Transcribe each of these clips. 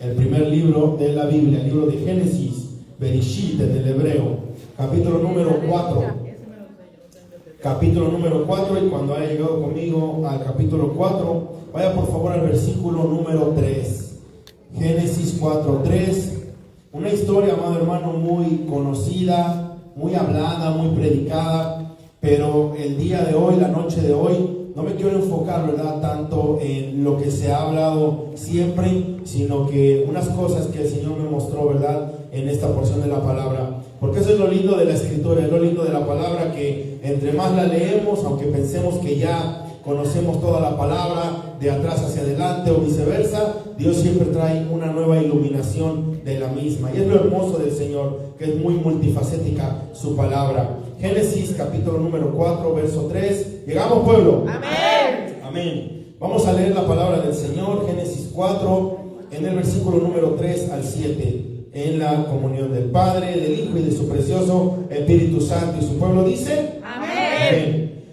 el primer libro de la Biblia, el libro de Génesis, Bereshit en el hebreo, capítulo número 4. Capítulo número 4, y cuando haya llegado conmigo al capítulo 4, vaya por favor al versículo número 3. Génesis 4:3. Una historia, amado hermano, muy conocida, muy hablada, muy predicada, pero el día de hoy, la noche de hoy, no me quiero enfocar, ¿verdad?, tanto en lo que se ha hablado siempre, sino que unas cosas que el Señor me mostró, ¿verdad?, en esta porción de la palabra. Porque eso es lo lindo de la Escritura, es lo lindo de la palabra, que entre más la leemos, aunque pensemos que ya conocemos toda la palabra de atrás hacia adelante o viceversa, Dios siempre trae una nueva iluminación de la misma. Y es lo hermoso del Señor, que es muy multifacética su palabra. Génesis capítulo número 4, verso 3. ¿Llegamos, pueblo? Amén. Amén. Vamos a leer la palabra del Señor, Génesis 4, en el versículo número 3 al 7. En la comunión del Padre, del Hijo y de su precioso Espíritu Santo. Y su pueblo dice: Amén. Amén.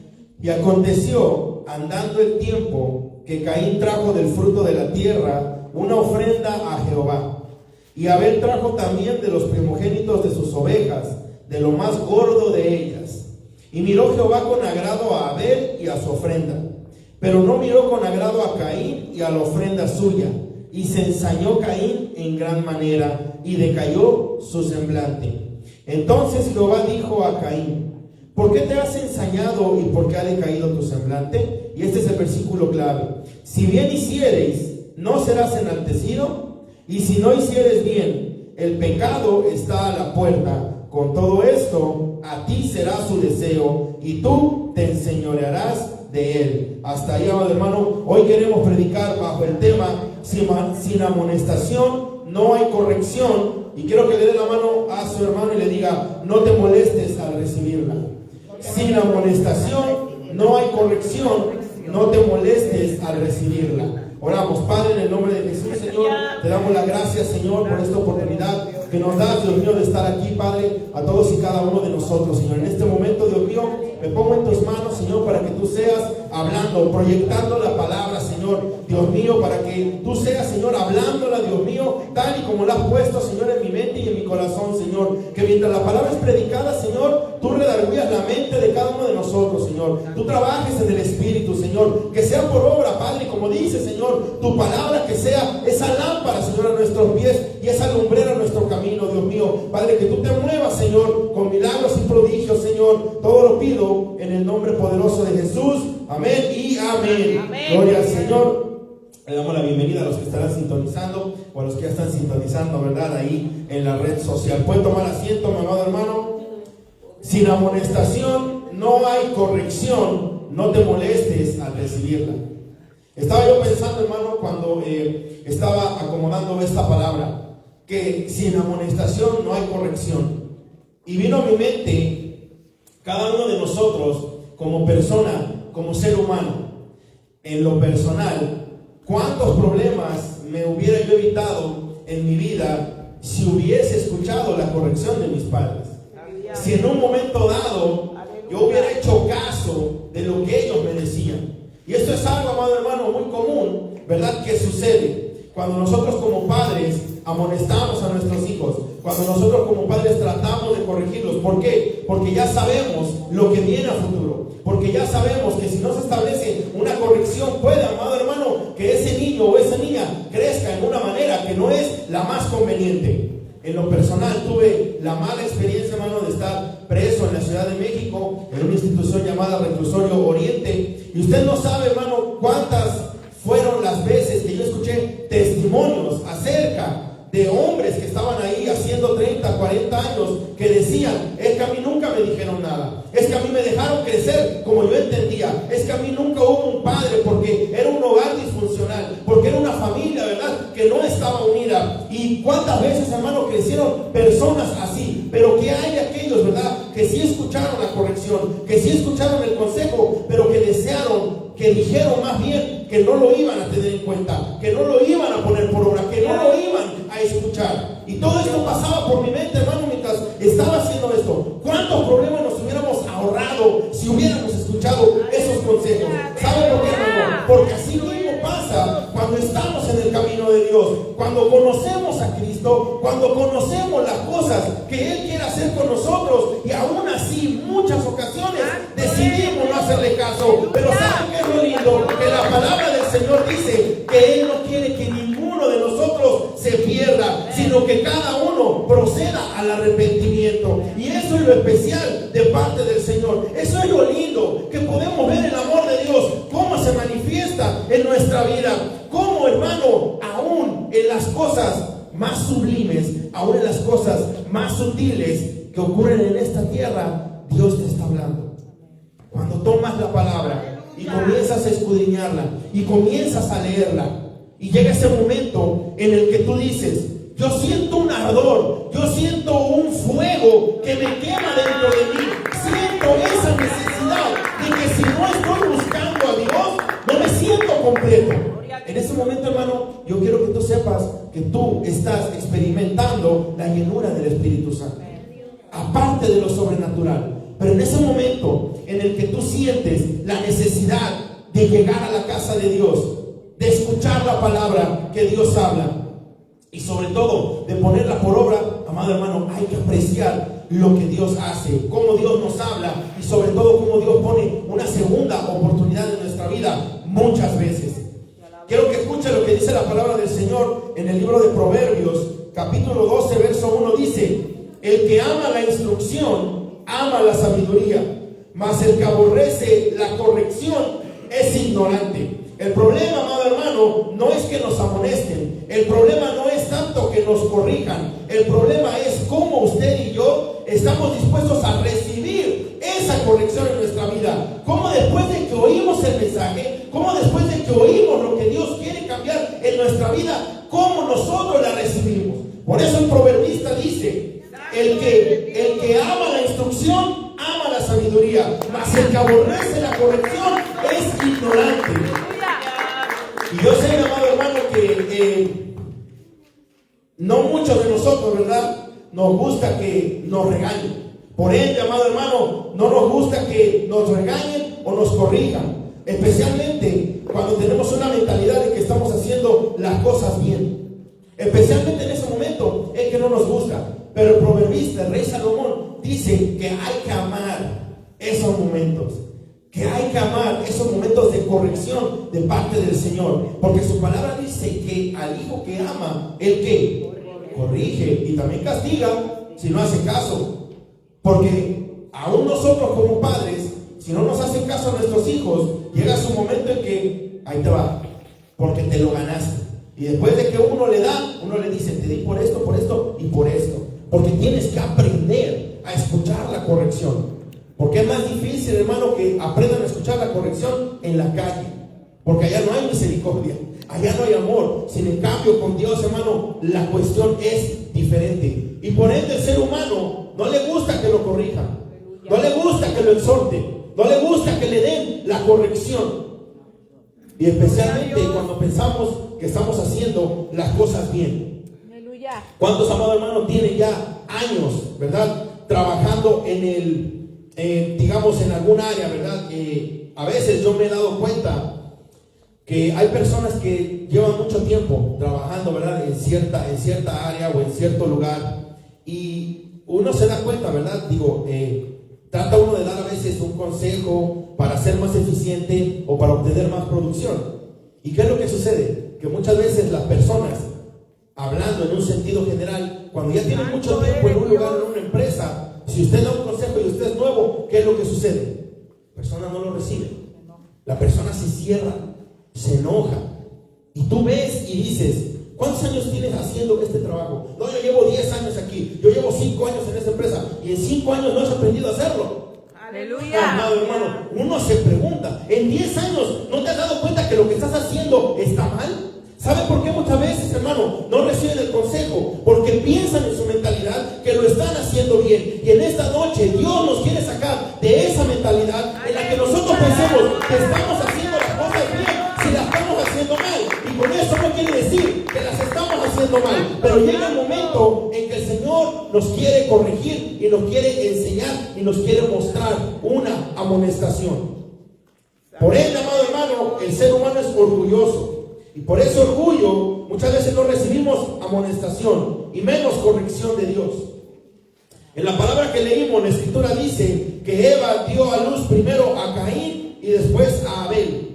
Y aconteció, andando el tiempo, que Caín trajo del fruto de la tierra una ofrenda a Jehová. Y Abel trajo también de los primogénitos de sus ovejas, de lo más gordo de ellas. Y miró Jehová con agrado a Abel y a su ofrenda, pero no miró con agrado a Caín y a la ofrenda suya. Y se ensañó Caín en gran manera, y decayó su semblante. Entonces Jehová dijo a Caín: ¿por qué te has ensañado y por qué ha decaído tu semblante? Y este es el versículo clave. Si bien hiciereis, ¿no serás enaltecido? Y si no hicieres bien, el pecado está a la puerta. Con todo esto, a ti será su deseo, y tú te enseñorearás de él. Hasta ahí, amado hermano. Hoy queremos predicar bajo el tema: sin amonestación no hay corrección. Y quiero que le dé la mano a su hermano y le diga: no te molestes al recibirla. Sin amonestación no hay corrección, no te molestes al recibirla. Oramos. Padre, en el nombre de Jesús, Señor, te damos las gracias, Señor, por esta oportunidad que nos das, Dios mío, de estar aquí, Padre, a todos y cada uno de nosotros, Señor. En este momento, Dios mío, me pongo en tus manos, Señor, para que tú seas hablando, proyectando la palabra, Señor, Dios mío, para que tú seas, Señor, hablándola, Dios mío, tal y como la has puesto, Señor, en mi mente y en mi corazón, Señor. Que mientras la palabra es predicada, Señor, tú redargüías la mente de cada uno de nosotros, Señor. Tú trabajes en el Espíritu, Señor. Que sea por obra, Padre, como dice, Señor, tu palabra, que sea esa lámpara, Señor, a nuestros pies y esa lumbrera a nuestro camino, Dios mío. Padre, que tú te muevas, Señor, con milagros y prodigios, Señor. Todo lo pido en el nombre poderoso de Jesús. Amén y amén. Amén. Gloria al Señor. Le damos la bienvenida a los que estarán sintonizando o a los que ya están sintonizando, ¿verdad?, ahí en la red social. ¿Puede tomar asiento, mi amado hermano? Sin amonestación no hay corrección, no te molestes al recibirla. Estaba yo pensando, hermano, cuando estaba acomodando esta palabra, que sin amonestación no hay corrección. Y vino a mi mente cada uno de nosotros como persona, como ser humano. En lo personal, ¿cuántos problemas me hubiera yo evitado en mi vida si hubiese escuchado la corrección de mis padres? Si en un momento dado yo hubiera hecho caso de lo que ellos me decían. Y esto es algo, amado hermano, muy común, ¿verdad?, que sucede cuando nosotros como padres amonestamos a nuestros hijos, cuando nosotros como padres tratamos de corregirlos. ¿Por qué? Porque ya sabemos lo que viene a futuro, porque ya sabemos que si no se establece una corrección, puede, amado hermano, que ese niño o esa niña crezca en una manera que no es la más conveniente. En lo personal tuve la mala experiencia, hermano, de estar preso en la Ciudad de México, en una institución llamada Reclusorio Oriente. Y usted no sabe, hermano, cuántas fueron las veces que yo escuché testimonios acerca de hombres que estaban ahí haciendo 30, 40 años, que decían: es que a mí nunca me dijeron nada, es que a mí me dejaron crecer como yo entendía, es que a mí nunca hubo un padre, porque era un hogar disfuncional, porque era una familia, ¿verdad?, que no estaba unida. Y cuántas veces, hermano, crecieron personas así. Pero que hay aquellos, ¿verdad?, que sí escucharon la corrección, que sí escucharon el consejo, pero que desearon, que dijeron más bien que no lo iban a tener en cuenta, que no lo iban a poner por obra, que no lo iban a escuchar. Y todo esto pasaba por mi mente, hermano, mientras estaba haciendo esto. ¿Cuántos problemas nos hubiéramos ahorrado si hubiéramos escuchado esos consejos? ¿Sabe por qué, hermano? Porque así mismo pasa cuando estamos en el camino de Dios. Cuando cuando conocemos a Cristo, cuando conocemos las cosas que Él quiere hacer con nosotros, y aún así muchas ocasiones decidimos no hacerle caso. Pero ¿saben qué es lo lindo? Que la palabra del Señor dice que Él no quiere que ninguno de nosotros se pierda, sino que cada uno proceda al arrepentimiento. Y eso es lo especial de parte del Señor. Eso es lo lindo, que podemos ver el amor de Dios, cómo se manifiesta en nuestra vida, cómo, hermano, aún en las cosas más sublimes, aún en las cosas más sutiles que ocurren en esta tierra, Dios te está hablando. Cuando tomas la palabra y comienzas a escudriñarla y comienzas a leerla, y llega ese momento en el que tú dices: yo siento un ardor, yo siento un fuego que me quema dentro de mí, siento esa necesidad de que si no estoy buscando a Dios, no me siento completo. En ese momento, hermano, yo quiero que tú sepas que tú estás experimentando la llenura del Espíritu Santo, aparte de lo sobrenatural. Pero en ese momento en el que tú sientes la necesidad de llegar a la casa de Dios, de escuchar la palabra que Dios habla, y sobre todo de ponerla por obra, amado hermano, hay que apreciar lo que Dios hace, cómo Dios nos habla, y sobre todo cómo Dios pone una segunda oportunidad en nuestra vida muchas veces. Quiero que escuche lo que dice la palabra del Señor en el libro de Proverbios, capítulo 12, verso 1, dice: el que ama la instrucción ama la sabiduría, mas el que aborrece la corrección es ignorante. El problema, amado hermano, no es que nos amonesten, el problema no es tanto que nos corrijan, el problema es cómo usted y yo estamos dispuestos a recibir esa corrección en nuestra vida. Cómo después de que oímos el mensaje, cómo después de que oímos lo que Dios quiere cambiar en nuestra vida, cómo nosotros la recibimos. Por eso el proverbista dice: el que ama la instrucción ama la sabiduría, mas el que aborrece la corrección es ignorante. Y yo sé, mi amado hermano, que no muchos de nosotros, ¿verdad?, nos gusta que nos regañen. Por ende, amado hermano, no nos gusta que nos regañen o nos corrijan, especialmente cuando tenemos una mentalidad de que estamos haciendo las cosas bien. Especialmente en ese momento es que no nos gusta. Pero el proverbista, el rey Salomón, dice que hay que amar esos momentos, que hay que amar esos momentos de corrección de parte del Señor, porque su palabra dice que al hijo que ama, ¿el qué? Corrige y también castiga si no hace caso. Porque aún nosotros como padres, si no nos hacen caso a nuestros hijos, llega su momento en que ahí te va, porque te lo ganaste. Y después de que uno le da, uno le dice: te di por esto y por esto. Porque tienes que aprender a escuchar la corrección. Porque es más difícil, hermano, que aprendan a escuchar la corrección en la calle. Porque allá no hay misericordia, allá no hay amor. Sin en cambio, con Dios, hermano, la cuestión es diferente. Y por ende, el ser humano no le gusta que lo corrijan, no le gusta que lo exhorten, no le gusta que le den la corrección. Y especialmente cuando pensamos que estamos haciendo las cosas bien. ¿Cuántos, amados hermanos, tienen ya años, verdad, trabajando digamos, en algún área, verdad? A veces yo me he dado cuenta que hay personas que llevan mucho tiempo trabajando, verdad, en cierta área o en cierto lugar, y uno se da cuenta, verdad, trata uno de dar a veces un consejo para ser más eficiente o para obtener más producción. ¿Y qué es lo que sucede? Que muchas veces las personas, hablando en un sentido general, cuando ya tienen mucho tiempo en un lugar, en una empresa, si usted da un consejo y usted es nuevo, ¿qué es lo que sucede? La persona no lo recibe, la persona se cierra, se enoja, y tú ves y dices: ¿cuántos años tienes haciendo este trabajo? No, yo llevo 10 años aquí, yo llevo 5 años en esta empresa, y en 5 años no has aprendido a hacerlo. Aleluya. Amado hermano, uno se pregunta: ¿en 10 años no te has dado cuenta que lo que estás haciendo está mal? ¿Sabe por qué muchas veces, hermano, no reciben el consejo? Porque piensan en su mentalidad que lo están haciendo bien. Y en esta noche Dios nos quiere sacar de esa mentalidad en la que nosotros pensemos que estamos haciendo las cosas bien si las estamos haciendo mal. Y con eso no quiere decir que las estamos haciendo mal. Pero llega el momento en que el Señor nos quiere corregir y nos quiere enseñar y nos quiere mostrar una amonestación. Por ende, amado hermano, el ser humano es orgulloso. Y por ese orgullo muchas veces no recibimos amonestación y menos corrección de Dios. En la palabra que leímos, la escritura dice que Eva dio a luz primero a Caín y después a Abel.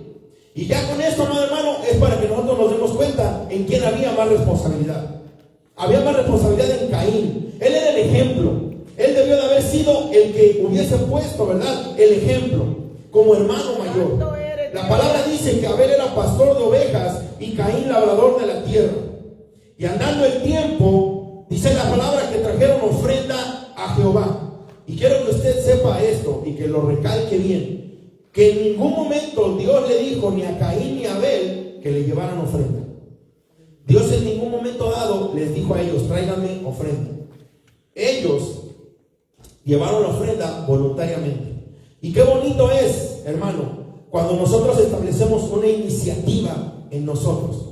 Y ya con esto, amado hermano, es para que nosotros nos demos cuenta en quién había más responsabilidad. Había más responsabilidad en Caín. Él era el ejemplo. Él debió de haber sido el que hubiese puesto, ¿verdad?, el ejemplo como hermano mayor. La palabra dice que Abel era pastor de ovejas y Caín labrador de la tierra. Y andando el tiempo, dice la palabra que trajeron ofrenda a Jehová. Y quiero que usted sepa esto y que lo recalque bien, que en ningún momento Dios le dijo ni a Caín ni a Abel que le llevaran ofrenda. Dios en ningún momento dado les dijo a ellos: tráiganme ofrenda. Ellos llevaron la ofrenda voluntariamente. Y qué bonito es, hermano, cuando nosotros establecemos una iniciativa en nosotros.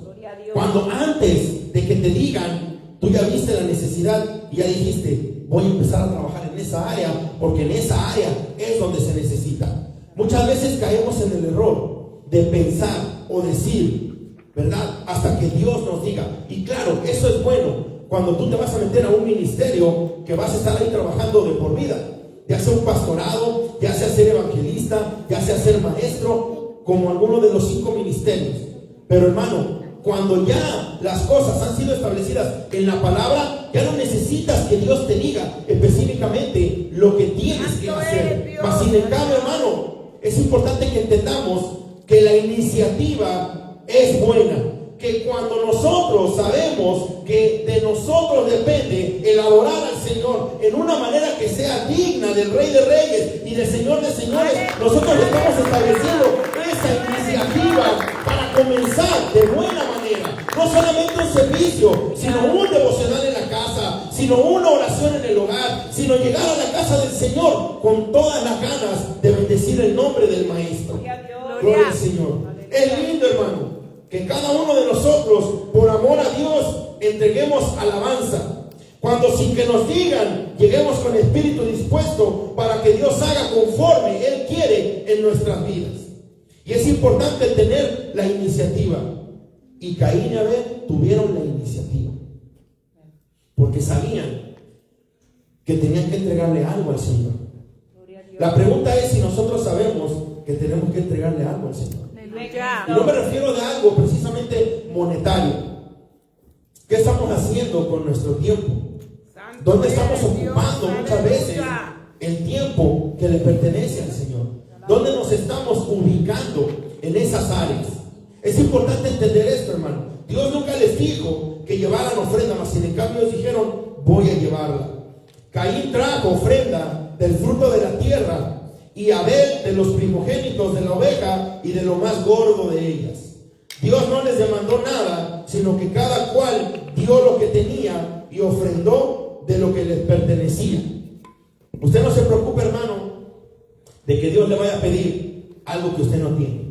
Cuando antes de que te digan, tú ya viste la necesidad y ya dijiste: voy a empezar a trabajar en esa área, porque en esa área es donde se necesita. Muchas veces caemos en el error de pensar o decir, ¿verdad?, hasta que Dios nos diga. Y claro, eso es bueno cuando tú te vas a meter a un ministerio que vas a estar ahí trabajando de por vida, ya sea un pastorado, ya sea ser evangelista, ya sea ser maestro, como alguno de los 5 ministerios. Pero hermano, cuando ya las cosas han sido establecidas en la palabra, ya no necesitas que Dios te diga específicamente lo que tienes que hacer. Mas sin embargo, hermano, es importante que entendamos que la iniciativa es buena, que cuando nosotros sabemos que de nosotros depende el adorar al Señor en una manera que sea digna del Rey de Reyes y del Señor de Señores, nosotros estamos estableciendo esa iniciativa para comenzar de buena manera. No solamente un servicio, sino un devocional en la casa, sino una oración en el hogar, sino llegar a la casa del Señor con todas las ganas de bendecir el nombre del Maestro. Gloria al Señor. Es lindo, hermano, que cada uno de nosotros, por amor a Dios, entreguemos alabanza. Cuando sin que nos digan, lleguemos con espíritu dispuesto para que Dios haga conforme Él quiere en nuestras vidas. Y es importante tener la iniciativa. Y Caín y Abel tuvieron la iniciativa, porque sabían que tenían que entregarle algo al Señor. La pregunta es si nosotros sabemos que tenemos que entregarle algo al Señor. Y no me refiero de algo precisamente monetario. ¿Qué estamos haciendo con nuestro tiempo? ¿Dónde estamos ocupando muchas veces el tiempo que le pertenece al Señor? ¿Dónde nos estamos ubicando en esas áreas? Es importante entender esto, hermano. Dios nunca les dijo que llevaran ofrenda, mas sin en cambio ellos dijeron: voy a llevarla. Caín trajo ofrenda del fruto de la tierra y Abel de los primogénitos de la oveja y de lo más gordo de ellas. Dios no les demandó nada, sino que cada cual dio lo que tenía y ofrendó de lo que les pertenecía. Usted no se preocupe, hermano, de que Dios le vaya a pedir algo que usted no tiene.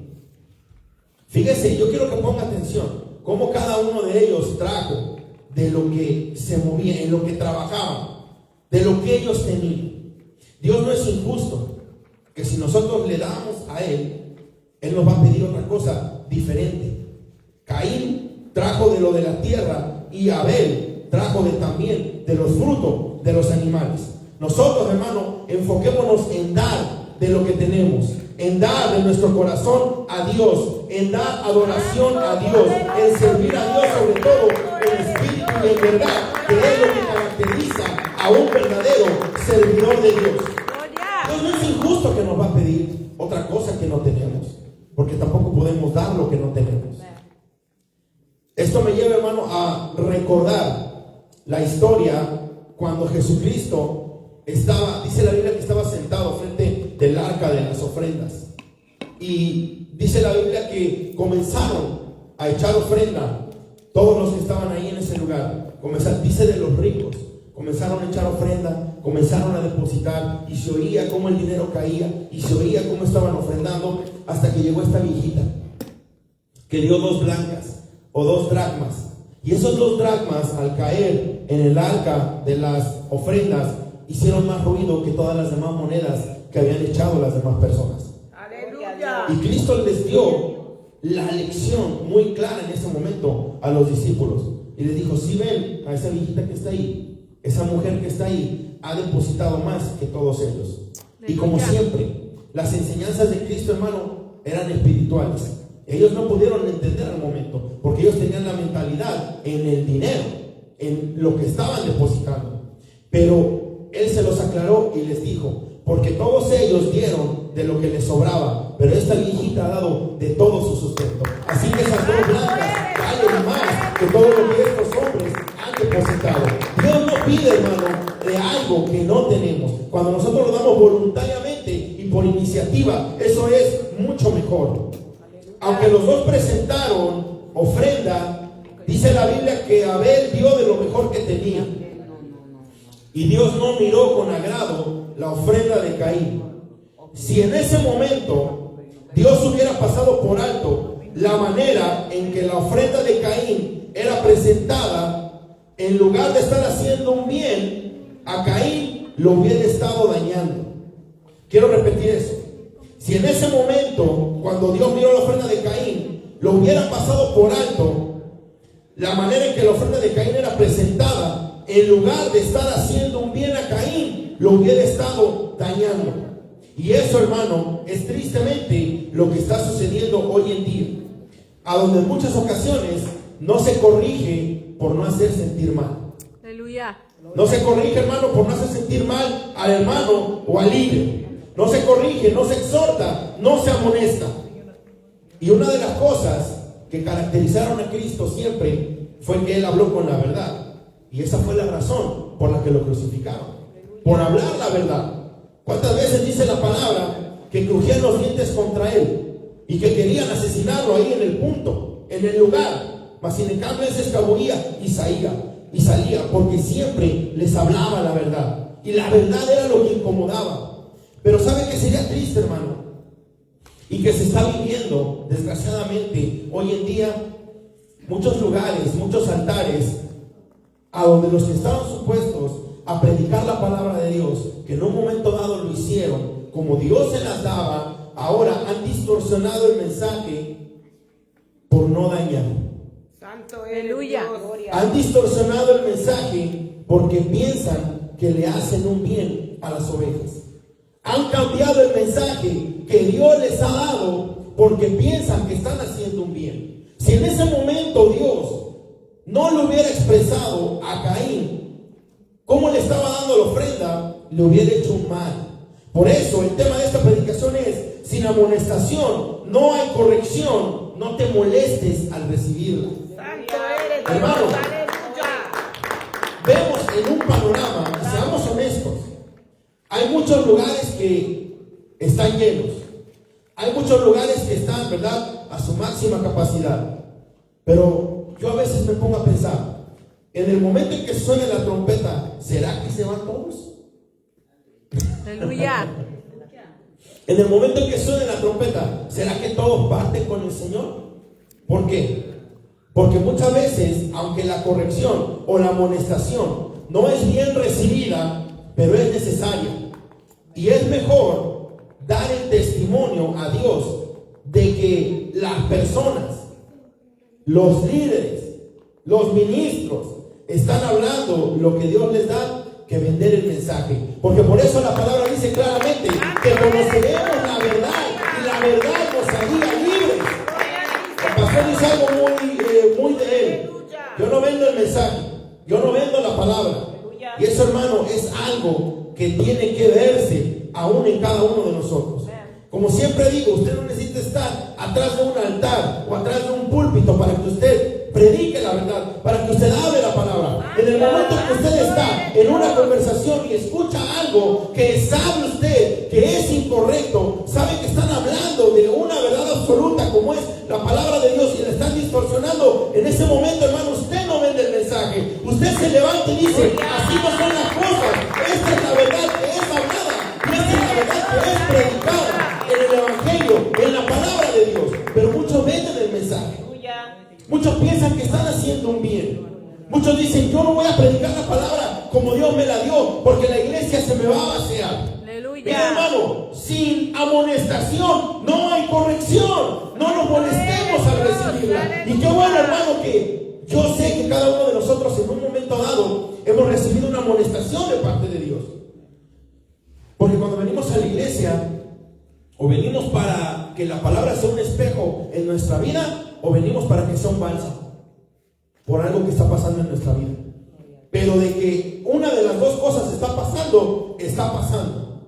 Fíjese, yo quiero que ponga atención cómo cada uno de ellos trajo de lo que se movía, en lo que trabajaban, de lo que ellos tenían. Dios no es injusto, que si nosotros le damos a Él, Él nos va a pedir otra cosa diferente. Caín trajo de lo de la tierra y Abel trajo también de los frutos de los animales. Nosotros, hermano, enfoquémonos en dar de lo que tenemos, en dar de nuestro corazón a Dios, en dar adoración a Dios, en servir a Dios sobre todo en espíritu y en verdad, que es lo que caracteriza a un verdadero servidor de Dios. Dios no es injusto que nos va a pedir otra cosa que no tenemos, porque tampoco podemos dar lo que no tenemos. Esto me lleva, hermano, a recordar la historia cuando Jesucristo estaba, dice la Biblia que estaba sentado frente del arca de las ofrendas. Y dice la Biblia que comenzaron a echar ofrenda todos los que estaban ahí en ese lugar. Dice de los ricos, comenzaron a echar ofrenda, comenzaron a depositar y se oía cómo el dinero caía y se oía cómo estaban ofrendando, hasta que llegó esta viejita que dio 2 blancas o 2 dracmas. Y esos 2 dracmas, al caer en el arca de las ofrendas, hicieron más ruido que todas las demás monedas que habían echado las demás personas. ¡Aleluya! Y Cristo les dio la lección muy clara en ese momento a los discípulos. Y les dijo, si ven a esa viejita que está ahí, esa mujer que está ahí, ha depositado más que todos ellos. Y como siempre, las enseñanzas de Cristo, hermano, eran espirituales. Ellos no pudieron entender al momento, porque ellos tenían la mentalidad en el dinero, en lo que estaban depositando. Pero Él se los aclaró y les dijo, porque todos ellos dieron de lo que les sobraba, pero esta viejita ha dado de todo su sustento. Así que esas dos blancas valen más que todo lo que estos hombres han depositado. Dios no pide, hermano, de algo que no tenemos. Cuando nosotros lo damos voluntariamente y por iniciativa, eso es mucho mejor. Aunque los dos presentaron ofrenda, dice la Biblia que Abel dio de lo mejor que tenía. Y Dios no miró con agrado la ofrenda de Caín. Si en ese momento Dios hubiera pasado por alto la manera en que la ofrenda de Caín era presentada, en lugar de estar haciendo un bien, a Caín lo hubiera estado dañando. Quiero repetir eso. Si en ese momento, cuando Dios miró la ofrenda de Caín, lo hubiera pasado por alto, la manera en que la ofrenda de Caín era presentada, en lugar de estar haciendo un bien a Caín, lo hubiera estado dañando. Y eso, hermano, es tristemente lo que está sucediendo hoy en día, a donde en muchas ocasiones no se corrige por no hacer sentir mal. Aleluya. No se corrige, hermano, por no hacer sentir mal al hermano o al líder. No se corrige, no se exhorta, no se amonesta. Y una de las cosas que caracterizaron a Cristo siempre fue que Él habló con la verdad. Y esa fue la razón por la que lo crucificaron. Por hablar la verdad. ¿Cuántas veces dice la palabra que crujían los dientes contra Él y que querían asesinarlo ahí en el punto, en el lugar? Mas sin en cambio Él se escabullía y salía, porque siempre les hablaba la verdad. Y la verdad era lo que incomodaba. Pero ¿sabe qué sería triste, hermano? Y que se está viviendo, desgraciadamente, hoy en día, muchos lugares, muchos altares, a donde los que estaban supuestos a predicar la palabra de Dios, que en un momento dado lo hicieron, como Dios se las daba, ahora han distorsionado el mensaje por no dañar. Santo Aleluya. Han distorsionado el mensaje porque piensan que le hacen un bien a las ovejas. Han cambiado el mensaje que Dios les ha dado porque piensan que están haciendo un bien. Si en ese momento Dios no le hubiera expresado a Caín cómo le estaba dando la ofrenda, le hubiera hecho un mal. Por eso el tema de esta predicación es: sin amonestación no hay corrección, no te molestes al recibirla. Santo eres, Hermano, Dios, aleluya. vemos en un panorama, seamos honestos, hay muchos lugares que están llenos, hay muchos lugares que están, ¿verdad?, a su máxima capacidad. Pero yo a veces me pongo a pensar, en el momento en que suene la trompeta, ¿será que se van todos? Aleluya. En el momento en que suene la trompeta, ¿será que todos parten con el Señor? ¿Por qué? Porque muchas veces, aunque la corrección o la amonestación no es bien recibida, pero es necesaria. Y es mejor dar el testimonio a Dios de que las personas, los líderes, los ministros están hablando lo que Dios les da, que vender el mensaje. Porque por eso la palabra dice claramente que conoceremos la verdad y la verdad nos haría libres. El pastor dice algo muy de él: yo no vendo el mensaje, yo no vendo la palabra. Y eso, hermano, es algo que tiene que verse aún en cada uno de nosotros. Como siempre digo, usted no necesita estar atrás de un altar o atrás de un púlpito para que usted predique la verdad, para que usted hable la palabra. En el momento en que usted está en una conversación y escucha algo que sabe usted que es incorrecto, sabe que están hablando de una verdad absoluta como es la palabra de Dios y la están distorsionando, en ese momento, hermano, usted no vende el mensaje. Usted se levanta y dice: así no son las cosas, esta es la verdad que es hablada y esta es la verdad que es predicada en el evangelio, en la palabra de Dios. Pero muchos venden el mensaje. Muchos piensan que están haciendo un bien. Muchos dicen: yo no voy a predicar la palabra como Dios me la dio, porque la iglesia se me va a vaciar. Aleluya. Mira, hermano, sin amonestación no hay corrección. No nos molestemos al recibirla. Y qué bueno, hermano, que yo sé que cada uno de nosotros en un momento dado hemos recibido una amonestación de parte de Dios. Porque cuando venimos a la iglesia, o venimos para que la palabra sea un espejo en nuestra vida, o venimos para que sea un bálsamo por algo que está pasando en nuestra vida. Pero de que una de las dos cosas está pasando, está pasando.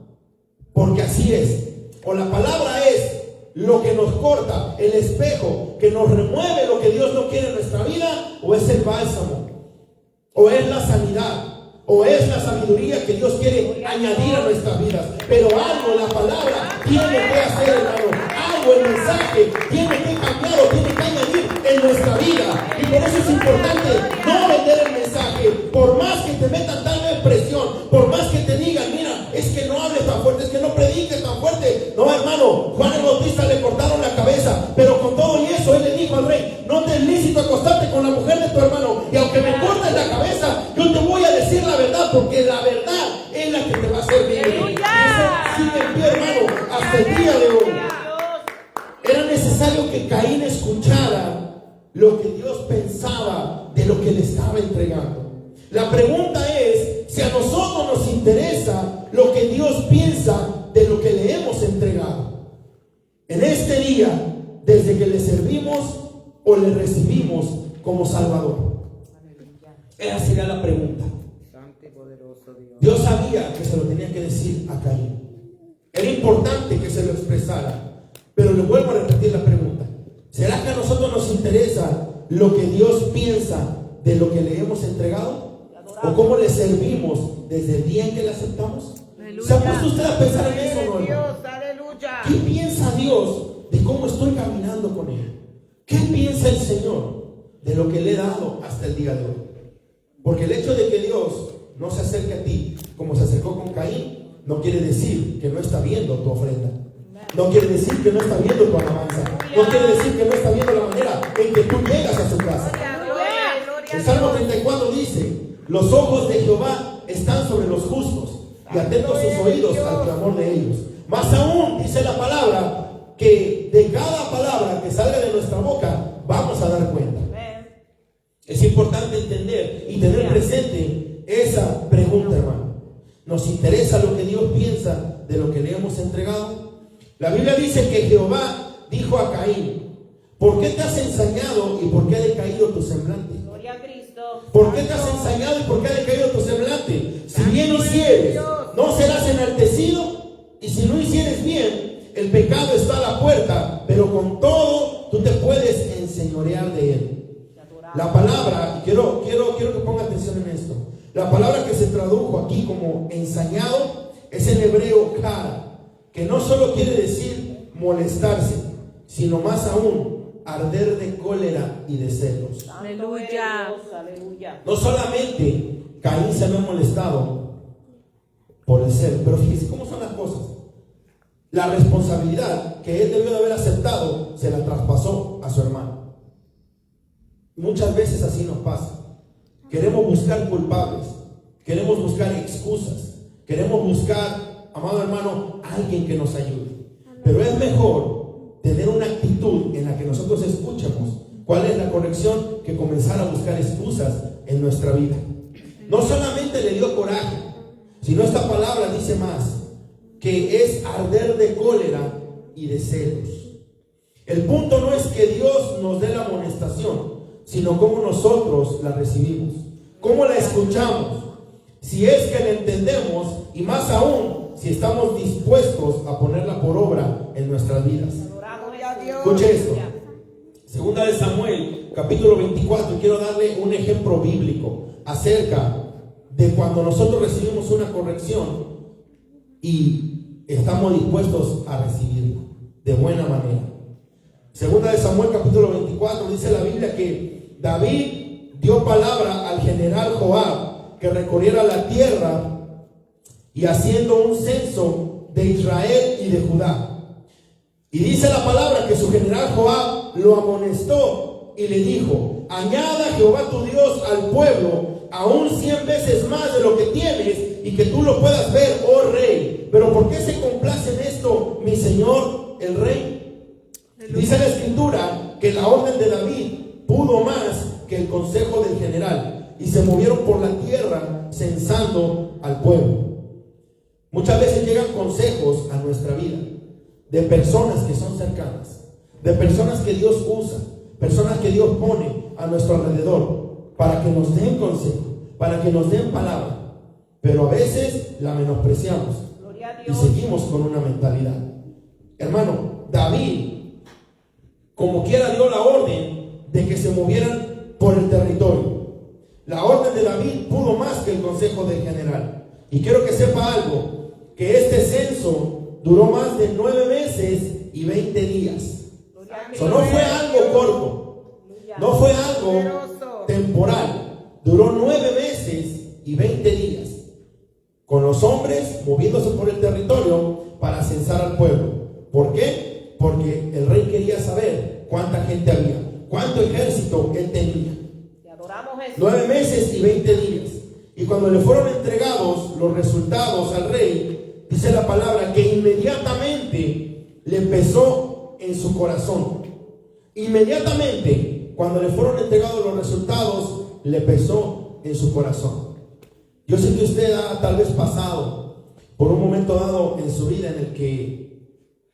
Porque así es. O la palabra es lo que nos corta, el espejo que nos remueve lo que Dios no quiere en nuestra vida, o es el bálsamo, o es la sanidad, o es la sabiduría que Dios quiere añadir a nuestras vidas. Pero algo, la palabra tiene que hacer, hermano. Algo, el mensaje tiene que cambiar o tiene que añadir en nuestra vida. Y por eso es importante no vender el mensaje. Por más que te metan tal vez presión, por más que te digan, mira, es que no hables tan fuerte, es que no prediques tan fuerte. No, hermano, Juan el Bautista le cortaron la cabeza, pero con todo y eso él le dijo al rey, no te es lícito acostarte con la mujer de tu hermano, y aunque me cortes la cabeza, yo te voy a decir la verdad, porque la verdad es la que te va a hacer bien. Y eso sigue en pie, hermano, hasta el día de hoy. Era necesario que Caín escuchara lo que Dios pensaba de lo que le estaba entregando. La pregunta es si a nosotros nos interesa lo que Dios piensa de lo que le hemos entregado. En este día, desde que le servimos o le recibimos como Salvador. Esa sería la pregunta. Dios sabía que se lo tenía que decir a Caín. Era importante que se lo expresara. Pero le vuelvo a repetir la pregunta. ¿Será que a nosotros nos interesa lo que Dios piensa de lo que le hemos entregado? ¿O cómo le servimos desde el día en que le aceptamos? ¿Se ha puesto usted a pensar en eso, no? ¿Qué piensa Dios de cómo estoy caminando con Él? ¿Qué piensa el Señor de lo que le he dado hasta el día de hoy? Porque el hecho de que Dios no se acerque a ti como se acercó con Caín, no quiere decir que no está viendo tu ofrenda. No quiere decir que no está viendo tu alabanza. No quiere decir que no está viendo la manera en que tú llegas a su casa. El Salmo 34 dice: los ojos de Jehová están sobre los justos, y atentos sus oídos al clamor de ellos. Más aún dice la palabra que de cada palabra que salga de nuestra boca vamos a dar cuenta. Es importante entender y tener presente esa pregunta, hermano. ¿Nos interesa lo que Dios piensa de lo que le hemos entregado? La Biblia dice que Jehová dijo a Caín: ¿por qué te has ensañado y por qué ha decaído tu semblante? Gloria a Cristo. ¿Por qué te has ensañado y por qué ha decaído tu semblante? Si bien hicieres, no serás enaltecido, y si no hicieres bien, el pecado está a la puerta, pero con todo tú te puedes enseñorear de él. La palabra, y quiero que ponga atención en esto, la palabra que se tradujo aquí como ensañado es el hebreo kara, que no solo quiere decir molestarse, sino más aún arder de cólera y de celos. Aleluya. No solamente Caín se había molestado por el celo, pero fíjese cómo son las cosas. La responsabilidad que él debió de haber aceptado se la traspasó a su hermano. Muchas veces así nos pasa. Queremos buscar culpables, queremos buscar excusas, queremos buscar, amado hermano, alguien que nos ayude. Pero es mejor tener una actitud en la que nosotros escuchemos cuál es la corrección que comenzar a buscar excusas en nuestra vida. No solamente le dio coraje, sino esta palabra dice más, que es arder de cólera y de celos. El punto no es que Dios nos dé la amonestación, sino cómo nosotros la recibimos, cómo la escuchamos, si es que la entendemos y más aún si estamos dispuestos a ponerla por obra en nuestras vidas. Escuche esto. Segunda de Samuel, capítulo 24, y quiero darle un ejemplo bíblico acerca de cuando nosotros recibimos una corrección y estamos dispuestos a recibirla de buena manera. Segunda de Samuel, capítulo 24, dice la Biblia que David dio palabra al general Joab que recorriera la tierra y haciendo un censo de Israel y de Judá. Y dice la palabra que su general Joab lo amonestó y le dijo: añada Jehová tu Dios al pueblo aún 100 veces más de lo que tienes y que tú lo puedas ver, oh rey. Pero ¿por qué se complace en esto mi señor el rey? Dice la escritura que la orden de David pudo más que el consejo del general, y se movieron por la tierra censando al pueblo. Muchas veces llegan consejos a nuestra vida de personas que son cercanas, de personas que Dios usa, personas que Dios pone a nuestro alrededor para que nos den consejo, para que nos den palabra, pero a veces la menospreciamos y seguimos con una mentalidad. Hermano, David como quiera dio la orden de que se movieran por el territorio. La orden de David pudo más que el consejo del general. Y quiero que sepa algo, que este censo duró más de 9 meses y 20 días. Eso no fue algo corto, no fue algo temporal. Duró 9 meses y 20 días, con los hombres moviéndose por el territorio para censar al pueblo. ¿Por qué? Porque el rey quería saber cuánta gente había, cuánto ejército él tenía. 9 meses y 20 días. Y cuando le fueron entregados los resultados al rey, dice la palabra que inmediatamente le pesó en su corazón. Inmediatamente, cuando le fueron entregados los resultados, le pesó en su corazón. Yo sé que usted ha tal vez pasado por un momento dado en su vida en el que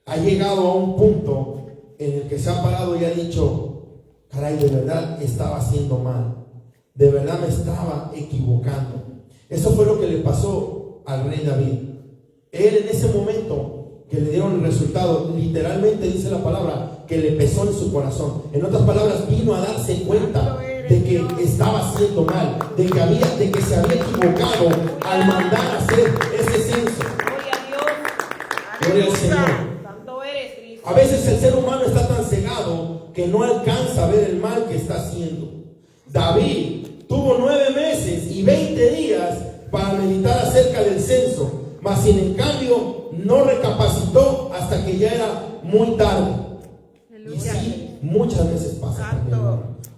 ha llegado a un punto en el que se ha parado y ha dicho: caray, de verdad estaba haciendo mal, de verdad me estaba equivocando. Eso fue lo que le pasó al rey David. Él, en ese momento que le dieron el resultado, literalmente dice la palabra que le pesó en su corazón. En otras palabras, vino a darse cuenta de que estaba haciendo mal, de que se había equivocado al mandar a hacer ese censo. Gloria al Señor. A veces el ser humano está tan cegado que no alcanza a ver el mal que está haciendo. David tuvo 9 meses y 20 días para meditar acerca del censo, mas sin en cambio no recapacitó hasta que ya era muy tarde. Y sí, muchas veces pasa también,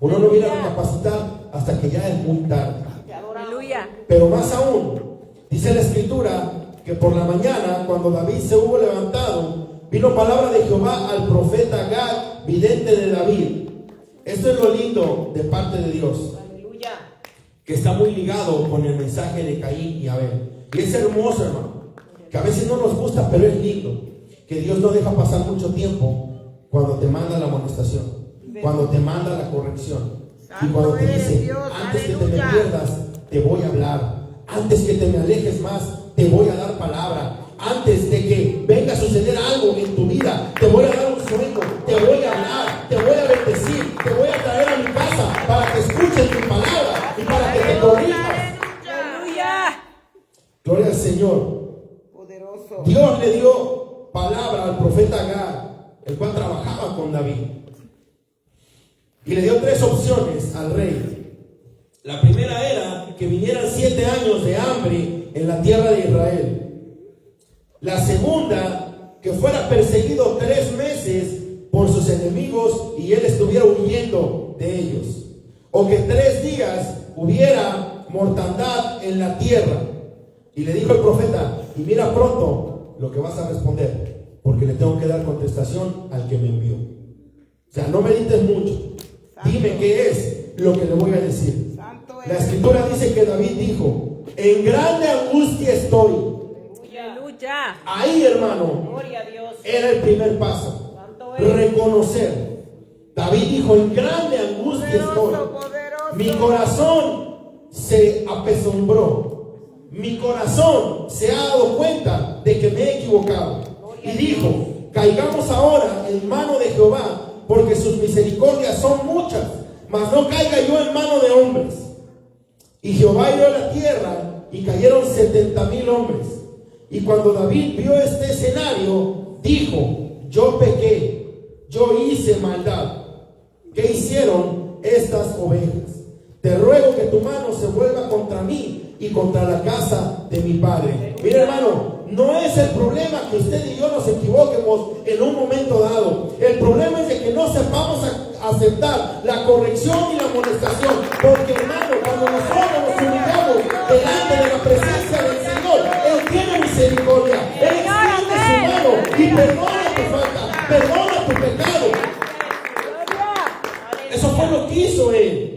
uno no viene a recapacitar hasta que ya es muy tarde. Pero más aún, dice la escritura que por la mañana, cuando David se hubo levantado, vino palabra de Jehová al profeta Gad, vidente de David. Esto es lo lindo de parte de Dios, que está muy ligado con el mensaje de Caín y Abel. Y es hermoso, hermano, que a veces no nos gusta, pero es lindo, que Dios no deja pasar mucho tiempo cuando te manda la amonestación, cuando te manda la corrección, y cuando te dice: antes que te me pierdas, te voy a hablar, antes que te me alejes más, te voy a dar palabra, antes de que venga a suceder algo en tu vida, te voy a dar un sueño, te voy a hablar, te voy a bendecir, te voy a traer a mi casa para que escuches mi palabra y para que te corrijas. Gloria al Señor. Dios le dio palabra al profeta Gad, el cual trabajaba con David, y le dio 3 opciones al rey. La primera era que vinieran 7 años de hambre en la tierra de Israel. La segunda, que fuera perseguido 3 meses por sus enemigos y él estuviera huyendo de ellos. O que 3 días hubiera mortandad en la tierra. Y le dijo el profeta: y mira pronto lo que vas a responder, porque le tengo que dar contestación al que me envió. O sea, no medites mucho, dime qué es lo que le voy a decir. La escritura dice que David dijo: en grande angustia estoy. Ahí, hermano, era el primer paso, reconocer. David dijo: en grande angustia estoy. Mi corazón se apesombró, mi corazón se ha dado cuenta de que me he equivocado. Y dijo: caigamos ahora en mano de Jehová, porque sus misericordias son muchas, mas no caiga yo en mano de hombres. Y Jehová hirió la tierra y cayeron 70,000 hombres. Y cuando David vio este escenario, dijo: yo pequé, yo hice maldad. ¿Qué hicieron estas ovejas? Te ruego que tu mano se vuelva contra mí y contra la casa de mi padre. Mira, hermano, no es el problema que usted y yo nos equivoquemos en un momento dado. El problema es de que no sepamos aceptar la corrección y la amonestación. Porque, hermano, cuando nosotros nos perdona tu falta, perdona tu pecado. Eso fue lo que hizo Él.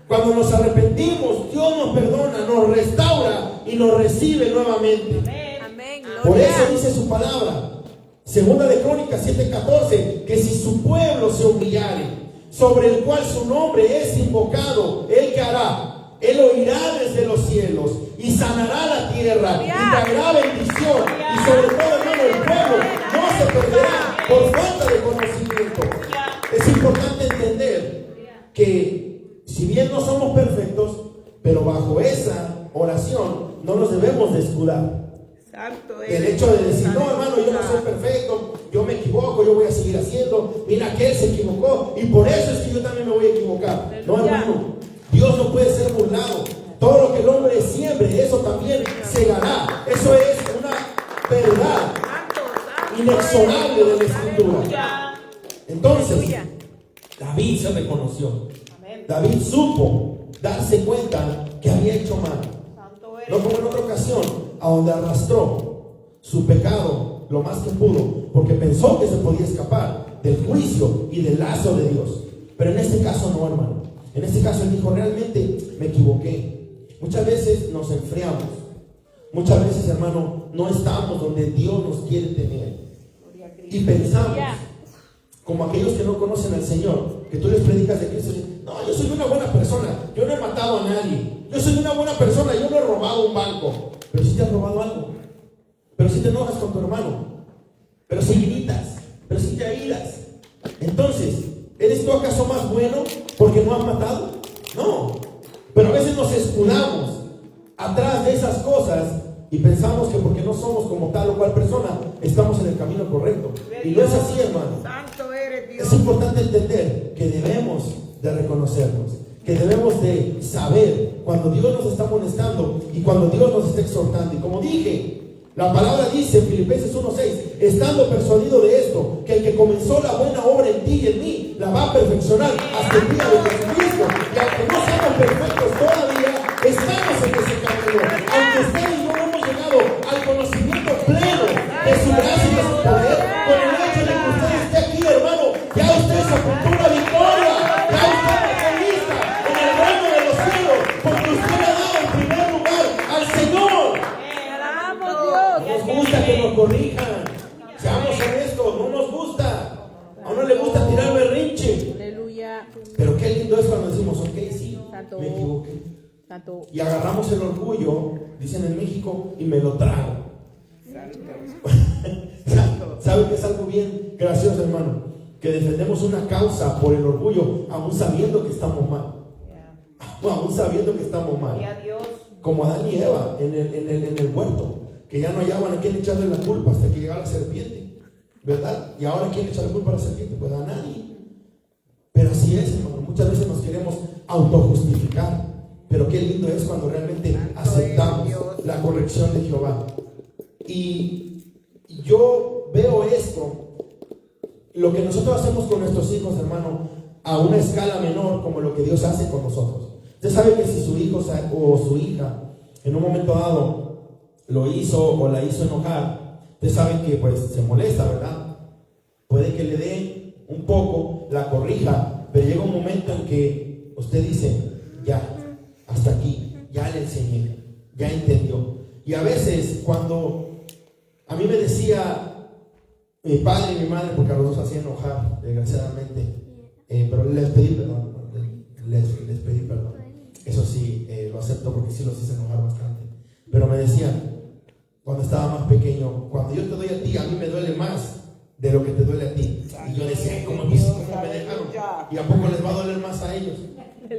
Cuando nos arrepentimos, Dios nos perdona, nos restaura y nos recibe nuevamente. Amén. Por eso dice su palabra, Segunda de Crónicas 7:14, que si su pueblo se humillare, sobre el cual su nombre es invocado, ¿Él qué hará? Él oirá desde los cielos y sanará la tierra y traerá bendición. Y sobre todo, hermano, el pueblo no se perderá por falta de conocimiento. Es importante entender que si bien no somos perfectos, pero bajo esa oración no nos debemos de escudar. El hecho de decir, no, hermano, yo no soy perfecto, yo me equivoco, yo voy a seguir haciendo, mira que él se equivocó y por eso es que yo también me voy a equivocar. No, hermano, Dios no puede ser burlado. Todo lo que el hombre siembre, eso también segará. Eso es una verdad inexorable de la Escritura. Entonces, David se reconoció. David supo darse cuenta que había hecho mal. No como en otra ocasión, a donde arrastró su pecado lo más que pudo, porque pensó que se podía escapar del juicio y del lazo de Dios. Pero en este caso no, hermano. En este caso él dijo, realmente me equivoqué. Muchas veces nos enfriamos. Muchas veces, hermano, no estamos donde Dios nos quiere tener. Y pensamos, como aquellos que no conocen al Señor, que tú les predicas de Cristo, no, yo soy una buena persona, yo no he matado a nadie, yo soy una buena persona, yo no he robado un banco. Pero si te has robado algo, pero si te enojas con tu hermano, pero si gritas, pero si te airas. Entonces, ¿eres tú acaso más bueno porque no has matado? No. Pero a veces nos escudamos atrás de esas cosas y pensamos que porque no somos como tal o cual persona, estamos en el camino correcto. Y no es así, hermano. Es importante entender que debemos de reconocernos, que debemos de saber cuando Dios nos está amonestando y cuando Dios nos está exhortando. Y como dije, la palabra dice en Filipenses 1:6, estando persuadido de esto, que el que comenzó la buena obra en ti y en mí, la va a perfeccionar hasta el día de Jesucristo. Y aunque no seamos perfectos todavía, estamos en ese camino. Aunque ustedes no hemos llegado al conocimiento pleno de su gracia y de su poder, con el hecho de que usted esté aquí, hermano, ya usted se apuntó una victoria, ya usted está lista en el reino de los cielos, porque usted le ha dado el primer lugar al Señor. Nos gusta que nos corrijan, seamos honestos, no nos gusta, a uno le gusta tirar berrinche. Aleluya. Pero qué lindo es cuando decimos, ok, sí, Santo. me equivoqué. Santo. Y agarramos el orgullo, dicen en México, y me lo trago. ¿Sabe que es algo bien gracioso, hermano? Que defendemos una causa por el orgullo, aún sabiendo que estamos mal. Aún sabiendo que estamos mal. Como Adán y Eva en el huerto, que ya no hallaban a quién echarle la culpa hasta que llegara la serpiente, ¿verdad? Y ahora ¿quién echa la culpa a la serpiente? Pues a nadie. Pero así es, hermano. Muchas veces nos queremos autojustificar. Pero qué lindo es cuando realmente aceptamos la corrección de Jehová. Y yo veo esto, lo que nosotros hacemos con nuestros hijos, hermano, a una escala menor, como lo que Dios hace con nosotros. Usted sabe que si su hijo o su hija en un momento dado lo hizo o la hizo enojar, usted sabe que pues se molesta, ¿verdad? Puede que le dé un poco, la corrija, pero llega un momento en que usted dice, ya, hasta aquí, ya le enseñé, ya entendió. Y a veces cuando a mí me decía mi padre y mi madre, porque a los dos hacían enojar, desgraciadamente, pero les pedí perdón, les pedí perdón. Eso sí, lo acepto porque sí los hice enojar bastante. Pero me decían, cuando estaba más pequeño, cuando yo te doy a ti, a mí me duele más de lo que te duele a ti. Y yo decía, ¿cómo me dejaron? ¿Y a poco les va a doler más a ellos?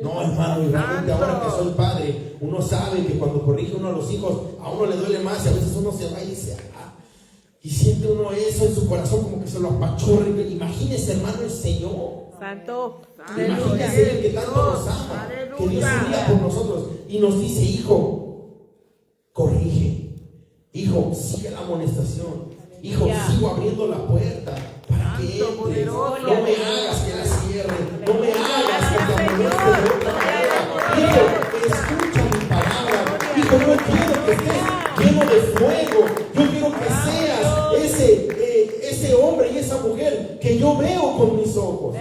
No, hermano, y realmente ahora que soy padre, uno sabe que cuando corrige uno a los hijos, a uno le duele más y a veces uno se va y dice, y siente uno eso en su corazón como que se lo apachurra. Imagínese, hermano, el Señor. Santo. Imagínese el que tanto nos ama, que Dios se vida por nosotros y nos dice, hijo, corrige, hijo, sigue la amonestación, hijo, sigo abriendo la puerta para que entres, no me hagas que la cierre, no me hagas que te amoneste de otra manera. Hijo, escucha mi palabra. Hijo, no quiero que estés lleno de fuego, yo quiero que seas ese yo veo con mis ojos.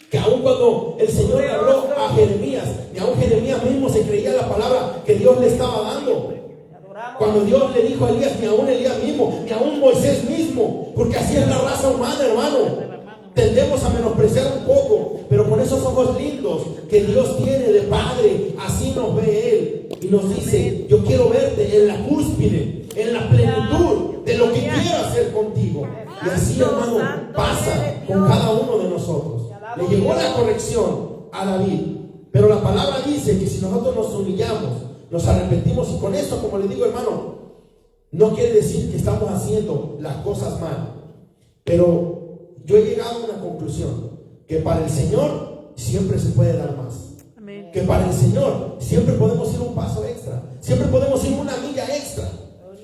Que aun cuando el Señor le habló a Jeremías, ni aun Jeremías mismo se creía la palabra que Dios le estaba dando. Cuando Dios le dijo a Elías, ni aun Elías mismo, ni aun Moisés mismo, porque así es la raza humana, hermano. Tendemos a menospreciar un poco, pero con esos ojos lindos que Dios tiene de Padre, así nos ve Él y nos dice: yo quiero verte en la cúspide, en la plenitud de lo que quiero hacer contigo. Y así, hermano, pasa con cada uno de nosotros. Le llegó la corrección a David, pero la palabra dice que si nosotros nos humillamos, nos arrepentimos, y con esto, como le digo, hermano, no quiere decir que estamos haciendo las cosas mal, pero yo he llegado a una conclusión: que para el Señor siempre se puede dar más. Amén. Que para el Señor siempre podemos ir un paso extra, siempre podemos ir una milla extra,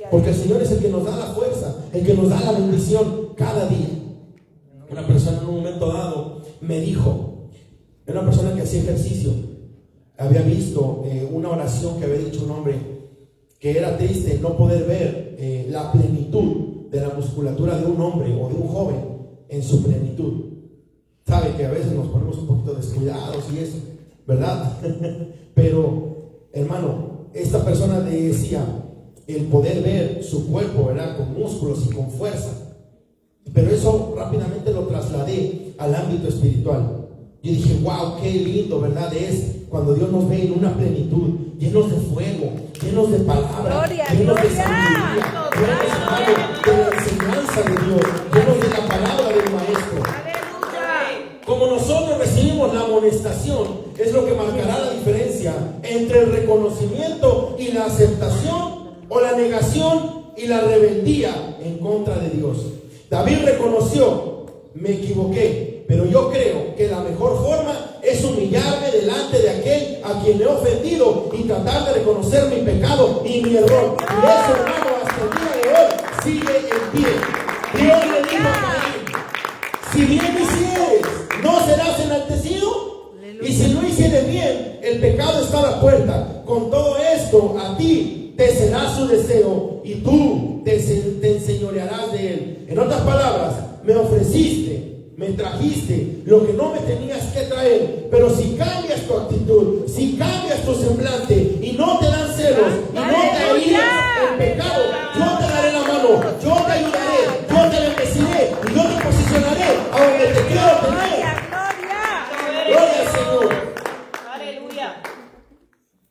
porque el Señor es el que nos da la fuerza, el que nos da la bendición cada día. Una persona en un momento dado me dijo, una persona que hacía ejercicio, había visto una oración que había dicho un hombre, que era triste no poder ver la plenitud de la musculatura de un hombre o de un joven en su plenitud. Sabe que a veces nos ponemos un poquito descuidados y eso, ¿verdad? Pero, hermano, esta persona le decía el poder ver su cuerpo, ¿verdad?, con músculos y con fuerza. Pero eso rápidamente lo trasladé al ámbito espiritual. Yo dije: wow, qué lindo, ¿verdad?, es cuando Dios nos ve en una plenitud, llenos de fuego, llenos de palabra, llenos de sabiduría, llenos, hermano, de la enseñanza de Dios, llenos de la palabra del Maestro. Como nosotros recibimos la amonestación, es lo que marcará la diferencia entre el reconocimiento y la aceptación, o la negación y la rebeldía en contra de Dios. David reconoció: me equivoqué, pero yo creo que la mejor forma es humillarme delante de aquel a quien he ofendido y tratar de reconocer mi pecado y mi error. Y eso, hermano, hasta el día de hoy sigue en pie. Dios le dijo a Caín: si bien hicieres, ¿no serás enaltecido? Y si no hicieres bien, el pecado está a la puerta. Con todo esto, a ti te será su deseo y tú te enseñorearás de él. En otras palabras, me ofreciste, me trajiste lo que no me tenías que traer, pero si cambias tu actitud, si cambias tu semblante y no te dan celos y no te orillas el pecado, yo te daré la mano, yo te ayudaré, yo te bendeciré y yo te posicionaré a donde te quiero tener. Gloria al Señor. Aleluya.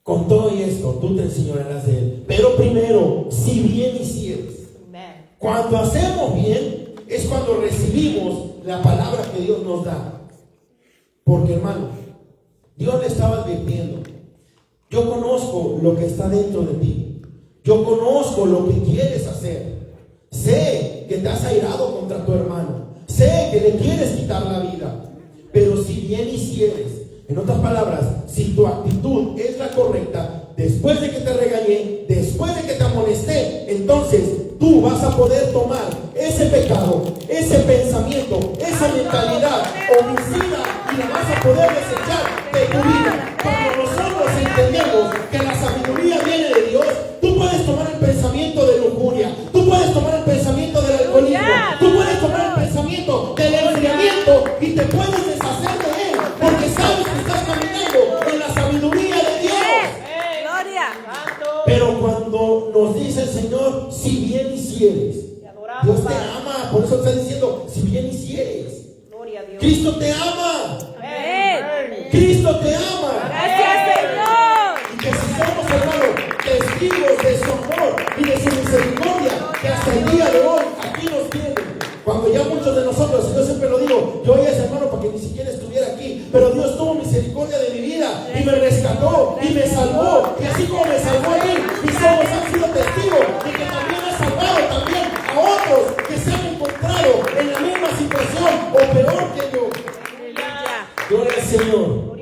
Con todo y esto, tú te enseñorearás de él. Pero primero, si bien hicieres. Cuando hacemos bien, es cuando recibimos la palabra que Dios nos da. Porque, hermano, Dios le estaba advirtiendo: yo conozco lo que está dentro de ti, yo conozco lo que quieres hacer, sé que te has airado contra tu hermano, sé que le quieres quitar la vida, pero si bien hicieres, en otras palabras, si tu actitud es la correcta, después de que te regañé, después de que te amonesté, entonces tú vas a poder tomar ese pecado, ese pensamiento, esa mentalidad homicida y la vas a poder desechar de tu vida. Cuando nosotros entendemos que la sabiduría viene de Dios, tú puedes tomar el pensamiento de lujuria, tú puedes tomar el pensamiento del alcoholismo, tú puedes tomar el pensamiento del enfriamiento y te puedes deshacer de él, porque sabes que estás caminando en la sabiduría de Dios. Pero cuando nos dice el Señor: si bien hicieres, Dios te ama. Por eso está diciendo: si bien hicieres. Cristo te ama. Cristo te ama. Gracias, Señor. Y que si somos, hermanos, testigos de su amor y de su misericordia, que hasta el día de hoy aquí nos tienen. Cuando ya muchos de nosotros, yo siempre lo digo, yo oía a ese hermano para que ni siquiera estuviera aquí, pero Dios tuvo misericordia de mi vida y me rescató y me salvó, y así como me salvó a mí, mis ojos han sido testigos de que también ha salvado también a otros que se han encontrado en la misma situación o peor que yo. Gloria al Señor.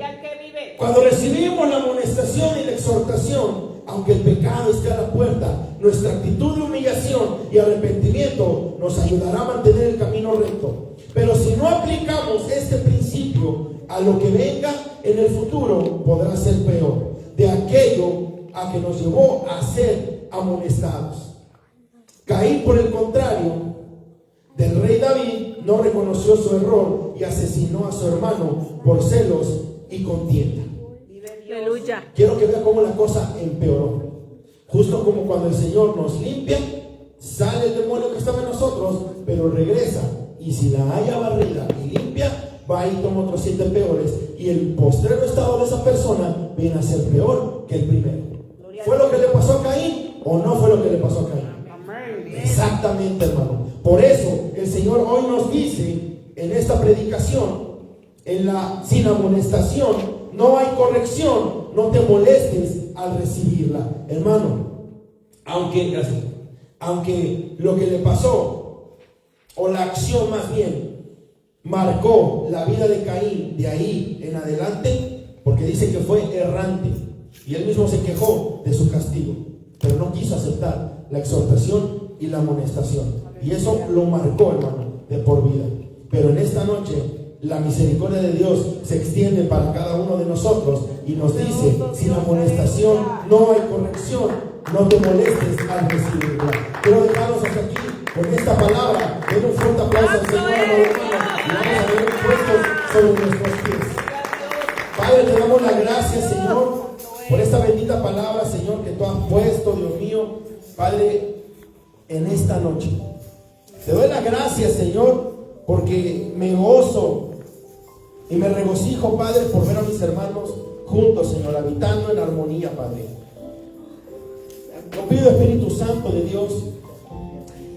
Cuando recibimos la amonestación y la exhortación, aunque el pecado esté a la puerta, nuestra actitud de humillación y arrepentimiento nos ayudará a mantener el camino recto. Pero si no aplicamos este principio a lo que venga en el futuro, podrá ser peor de aquello a que nos llevó a ser amonestados. Caín, por el contrario, del rey David, no reconoció su error y asesinó a su hermano por celos y contienda. Aleluya. Quiero que vea cómo la cosa empeoró. Justo como cuando el Señor nos limpia, sale el demonio que estaba en nosotros, pero regresa. Y si la haya barrida y limpia, va y toma otros 7 peores. Y el postrero estado de esa persona viene a ser peor que el primero. ¿Fue lo que le pasó a Caín o no fue lo que le pasó a Caín? Exactamente, hermano. Por eso el Señor hoy nos dice en esta predicación, sin amonestación no hay corrección, no te molestes al recibirla. Hermano, aunque lo que le pasó, o la acción más bien, marcó la vida de Caín de ahí en adelante, porque dice que fue errante, y él mismo se quejó de su castigo, pero no quiso aceptar la exhortación y la amonestación, y eso lo marcó, hermano, de por vida. Pero en esta noche la misericordia de Dios se extiende para cada uno de nosotros y nos dice, sin amonestación no hay corrección, no te molestes al recibirla. Quiero dejarnos hasta aquí con esta palabra. Den un fuerte aplauso al Señor, hermano, y vamos a ver puestos sobre nuestros pies. Padre, te damos la gracia, Señor, por esta bendita palabra, Señor, que tú has puesto, Dios mío, Padre, en esta noche. Te doy la gracia, Señor, porque me gozo y me regocijo, Padre, por ver a mis hermanos juntos, Señor, habitando en armonía, Padre. Yo pido, Espíritu Santo de Dios,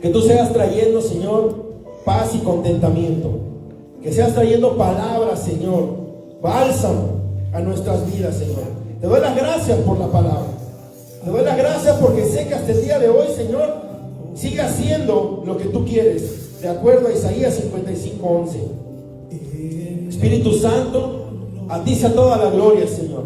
que tú seas trayendo, Señor, paz y contentamiento. Que seas trayendo palabras, Señor, bálsamo a nuestras vidas, Señor. Te doy las gracias por la palabra. Te doy las gracias porque sé que hasta el día de hoy, Señor, sigue haciendo lo que tú quieres, de acuerdo a Isaías 55:11. Espíritu Santo, a ti sea toda la gloria, Señor.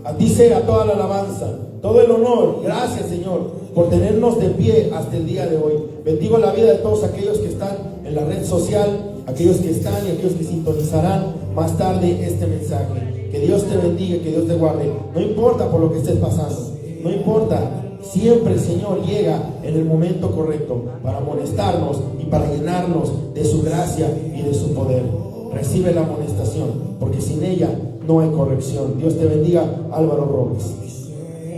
A ti sea toda la alabanza, todo el honor. Gracias, Señor, por tenernos de pie hasta el día de hoy. Bendigo la vida de todos aquellos que están en la red social, aquellos que están y aquellos que sintonizarán más tarde este mensaje. Que Dios te bendiga, que Dios te guarde. No importa por lo que estés pasando, no importa. Siempre el Señor llega en el momento correcto para amonestarnos y para llenarnos de su gracia y de su poder. Recibe la amonestación, porque sin ella no hay corrección. Dios te bendiga, Álvaro Robles.